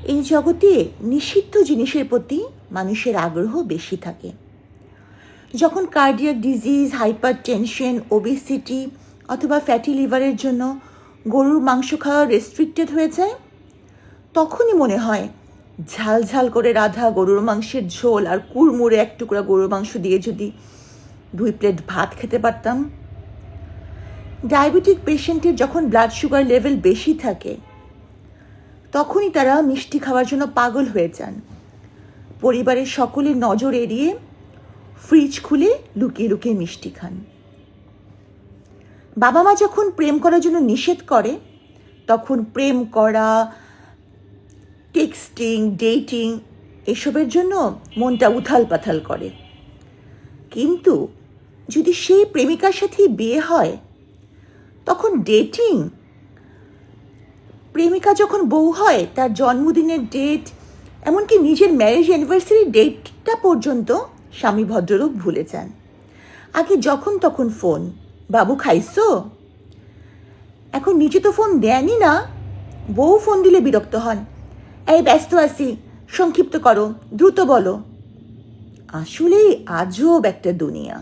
এই জগতে নিষিদ্ধ জিনিসের প্রতি মানুষের আগ্রহ বেশি থাকে। যখন cardiac disease, hyper tension, obesity অথবা ফ্যাটি লিভারের জন্য গরুর মাংস খাওয়া রেস্ট্রিক্টেড হয়ে যায়, তখনই মনে হয় ঝাল ঝাল করে রাধা গরুর মাংসের ঝোল আর কুড়মুড়ে এক টুকরা গরুর মাংস দিয়ে যদি 2 প্লেট ভাত খেতে পারতাম। ডায়াবেটিক পেশেন্টের যখন ব্লাড সুগার লেভেল বেশি থাকে, তখনই তারা মিষ্টি খাওয়ার জন্য পাগল হয়ে যান। পরিবারের সকলের নজর এড়িয়ে ফ্রিজ খুলে লুকিয়ে লুকিয়ে মিষ্টি খান। বাবা মা যখন প্রেম করার জন্য নিষেধ করে, তখন প্রেম করা, টেক্সটিং, ডেটিং এসবের জন্য মনটা উথাল পাথাল করে। কিন্তু যদি সেই প্রেমিকার সাথেই বিয়ে হয়, তখন ডেটিং, প্রেমিকা যখন বউ হয় তার জন্মদিনের ডেট, এমনকি নিজের ম্যারেজ অ্যানিভার্সারি ডেটটা পর্যন্ত স্বামী ভদ্রলোক ভুলে যান। আগে যখন তখন ফোন, বাবু খাইছো? এখন নিজে তো ফোন দেনই না, বউ ফোন দিলে বিরক্ত হন, এই ব্যস্ত আছি, সংক্ষিপ্ত করো, দ্রুত বলো। আসলেই আজব একটা দুনিয়া।